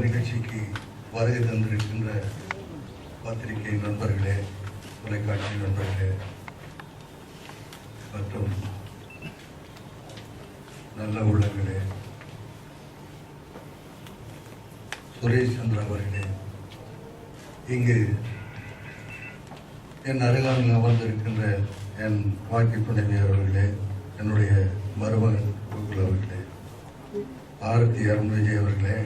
நிகழ்ச்சிக்கு வருகை தந்திருக்கின்ற பத்திரிகை நண்பர்களே, தொலைக்காட்சி நண்பர்களே மற்றும் நல்ல உள்ளங்களே, சுரேஷ் சந்திரா அவர்களே, இங்கு என் அருகாமையில் அமர்ந்திருக்கின்ற என் வாழ்க்கை துணைவி அவர்களே, என்னுடைய மருமகன் கோகுல் அவர்களே, ஆரத்தி அருண் விஜய் அவர்களே,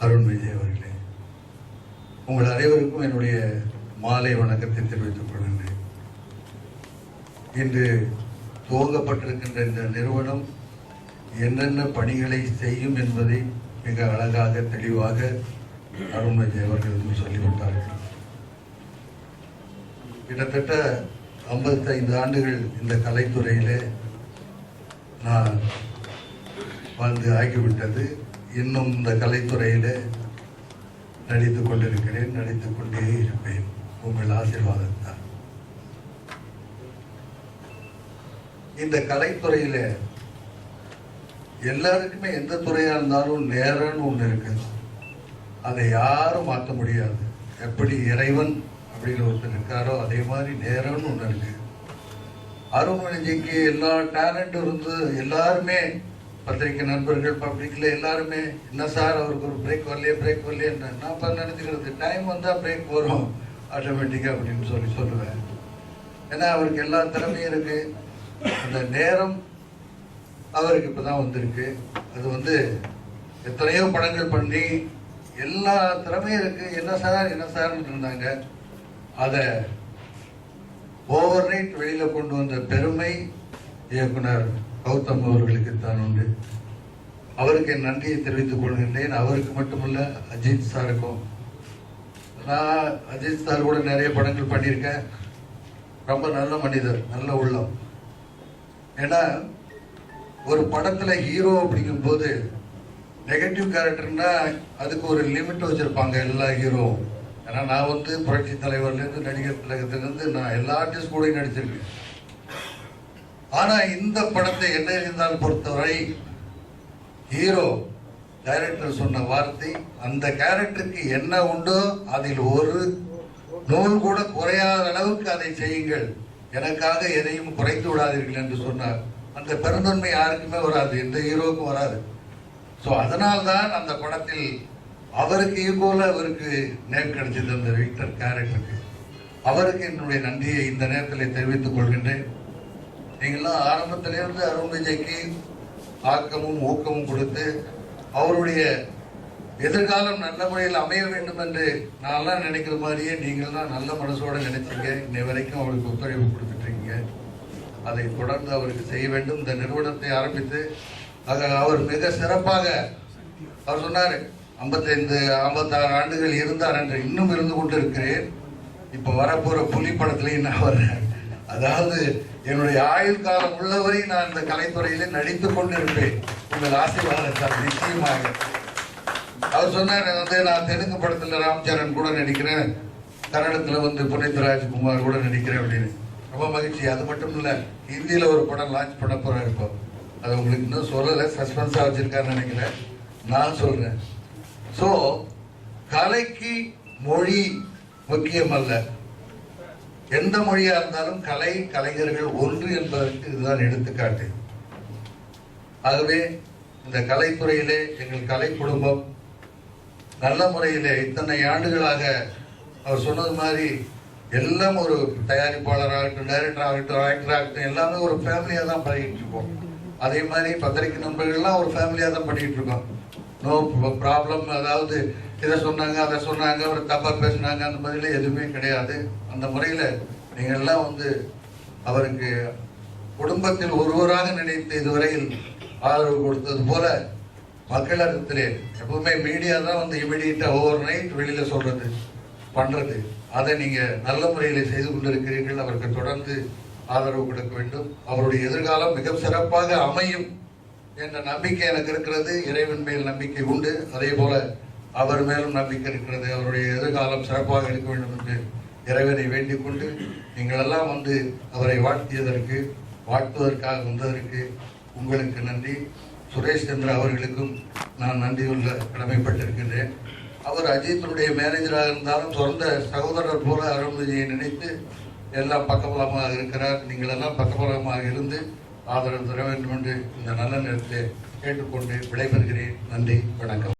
அருண் விஜய் அவர்களே, உங்கள் அனைவருக்கும் என்னுடைய மாலை வணக்கத்தை தெரிவித்துக் கொள்கின்றேன். இன்று துவங்கப்பட்டிருக்கின்ற இந்த நிறுவனம் என்னென்ன பணிகளை செய்யும் என்பதை மிக அழகாக தெளிவாக அருண் விஜய் அவர்கள் சொல்லிவிட்டார்கள். கிட்டத்தட்ட 55 ஆண்டுகள் இந்த கலைத்துறையிலே நான் வாழ்ந்து ஆகிவிட்டது. இன்னும் இந்த கலைத்துறையிலே நடித்துக் கொண்டிருக்கிறேன், நடித்துக் கொண்டே இருப்பேன். உங்கள் ஆசீர்வாதத்தான். இந்த கலைத்துறையில எல்லாருக்குமே எந்த துறையா இருந்தாலும் நேரம்னு ஒண்ணு இருக்கு. அதை யாரும் மாற்ற முடியாது. எப்படி இறைவன் அப்படின்னு ஒருத்தர் இருக்காரோ அதே மாதிரி நேரம்னு ஒண்ணு இருக்கு. அருண் விஜய்க்கு எல்லா டேலண்டும் இருந்து எல்லாருமே பத்திரிகை நண்பர்கள் பப்ளிக்ல எல்லாருமே என்ன சார் அவருக்கு ஒரு பிரேக் வரலையே நான் நினைச்சுக்கிறது டைம் வந்தா பிரேக் வரும் ஆட்டோமேட்டிக்கா அப்படின்னு சொல்லுவேன். ஏன்னா அவருக்கு எல்லா திறமையும் இருக்கு. அந்த நேரம் அவருக்கு இப்பதான் வந்திருக்கு. அது எத்தனையோ படங்கள் பண்ணி எல்லா திறமையும் இருக்கு. என்ன சார் இருந்தாங்க. அதை ஓவர் நைட் வெளியில கொண்டு வந்த பெருமை இயக்குனர் கௌதம் அவர்களுக்கு தான் உண்டு. அவருக்கு என் நன்றியை தெரிவித்துக் கொள்கின்றேன். அவருக்கு மட்டுமல்ல, அஜித் சாருக்கும். நான் அஜித் சார் கூட நிறைய படங்கள் பண்ணியிருக்கேன். ரொம்ப நல்ல மனிதர், நல்ல உள்ளம். ஏன்னா ஒரு படத்துல ஹீரோ அப்படிங்கும் போது நெகட்டிவ் கேரக்டர்னா அதுக்கு ஒரு லிமிட் வச்சிருப்பாங்க எல்லா ஹீரோவும். ஏன்னா நான் புரட்சி தலைவர்லேருந்து நடிகர் திலகத்திலிருந்து நான் எல்லா ஆர்டிஸ்ட் கூட நடிச்சிருக்கேன். ஆனா இந்த படத்தை என்ன இருந்தாலும் பொறுத்தவரை ஹீரோ டைரக்டர் சொன்ன வார்த்தை, அந்த கேரக்டருக்கு என்ன உண்டோ அதில் ஒரு நூல் கூட குறையாத அளவுக்கு அதை செய்யுங்கள், எனக்காக எதையும் குறைத்து விடாதீர்கள் என்று சொன்னார். அந்த பெருந்தன்மை யாருக்குமே வராது, எந்த ஹீரோவுக்கும் வராது. ஸோ அதனால்தான் அந்த படத்தில் அவருக்கு ஈக்குவலா அவருக்கு நேம் கிடைச்சது. அந்த விக்டர் கேரக்டருக்கு அவருக்கு என்னுடைய நன்றியை இந்த நேரத்தில் தெரிவித்துக் கொள்கின்றேன். நீங்களாம் ஆரம்பத்திலிருந்து அருண் விஜய்க்கு ஆக்கமும் ஊக்கமும் கொடுத்து அவருடைய எதிர்காலம் நல்ல முறையில் அமைய வேண்டும் என்று நான்லாம் நினைக்கிற மாதிரியே நீங்கள்லாம் நல்ல மனசோட நினைச்சீங்க. இன்னை வரைக்கும் அவருக்கு ஒத்துழைப்பு கொடுத்துட்டு இருக்கீங்க. அதை தொடர்ந்து அவருக்கு செய்ய வேண்டும். இந்த நிறுவனத்தை ஆரம்பித்து அவர் மிக சிறப்பாக அவர் சொன்னார் 56 ஆண்டுகள் இருந்தார் என்று. இன்னும் இருந்து கொண்டு இருக்கிறேன். இப்ப வரப்போற புலி படத்திலையும் நான் வர்றேன். அதாவது என்னுடைய ஆயுள் காலம் உள்ளவரை நான் இந்த கலைத்துறையில நடித்துக் கொண்டிருப்பேன். உங்கள் ஆசீர்வாதத்தால் நிச்சயமாக. அவர் சொன்னார் நான் தெலுங்கு படத்துல ராம்சரண் கூட நடிக்கிறேன், கன்னடத்துல புனித் ராஜ்குமார் கூட நடிக்கிறேன் அப்படின்னு. ரொம்ப மகிழ்ச்சி. அது மட்டும் இல்ல, ஹிந்தியில ஒரு படம் லான்ச் பண்ண போறேன். இப்போ அது உங்களுக்கு இன்னும் சொல்லல, சஸ்பென்ஸா வச்சிருக்காருன்னு நினைக்கிறேன். நான் சொல்றேன். சோ கலைக்கு மொழி முக்கியம் அல்ல. எந்த மொழியா இருந்தாலும் கலைஞர்கள் ஒன்று என்பதற்கு இதுதான் எடுத்துக்காட்டு. ஆகவே இந்த கலைத்துறையிலே எங்கள் கலை குடும்பம் நல்ல முறையிலே இத்தனை ஆண்டுகளாக அவர் சொன்னது மாதிரி எல்லாம் ஒரு தயாரிப்பாளராகட்டும், டைரக்டர் ஆகட்டும், ஆக்டர் ஆகட்டும், எல்லாமே ஒரு ஃபேமிலியா தான் பண்ணிட்டு இருக்கோம். அதே மாதிரி பத்திரிகை நண்பர்கள்லாம் ஒரு ஃபேமிலியா தான் பண்ணிட்டு இருக்கோம். No problem. அதாவது இதை சொன்னாங்க அதை சொன்னாங்க, ஒரு தப்பா பேசினாங்க, அந்த மாதிரில எதுவுமே கிடையாது. அந்த முறையில நீங்க எல்லாம் அவருக்கு குடும்பத்தில் ஒருவராக நினைத்து இதுவரையில் ஆதரவு கொடுத்தது போல மக்களிடத்திலே எப்பவுமே மீடியா தான் இமிடியேட்டா ஓவர் நைட் வெளியில சொல்றது பண்றது. அதை நீங்க நல்ல முறையில செய்து கொண்டிருக்கிறீர்கள். அவருக்கு தொடர்ந்து ஆதரவு கொடுக்க வேண்டும். அவருடைய எதிர்காலம் மிக சிறப்பாக அமையும் என்ற நம்பிக்கை எனக்கு இருக்கிறது. இறைவன் மேல் நம்பிக்கை உண்டு. அதே போல அவர் மேலும் நம்பிக்கை இருக்கிறது. அவருடைய எதிர்காலம் சிறப்பாக இருக்க வேண்டும் என்று இறைவனை வேண்டிக் கொண்டு நீங்கள் எல்லாம் அவரை வாழ்த்துவதற்காக வந்ததற்கு உங்களுக்கு நன்றி. சுரேஷ் சந்திரா அவர்களுக்கும் நான் நன்றியுள்ள கடமைப்பட்டிருக்கின்றேன். அவர் அஜித்தினுடைய மேனேஜராக இருந்தாலும் சொந்த சகோதரர் போல அருண்விஜயை நினைத்து எல்லாம் பக்கபலமாக இருக்கிறார். நீங்கள் எல்லாம் பக்கபலமாக இருந்து ஆதரவு தர வேண்டும் என்று இந்த நல்ல நேரத்தில் கேட்டுக்கொண்டு விடைபெறுகிறேன். நன்றி, வணக்கம்.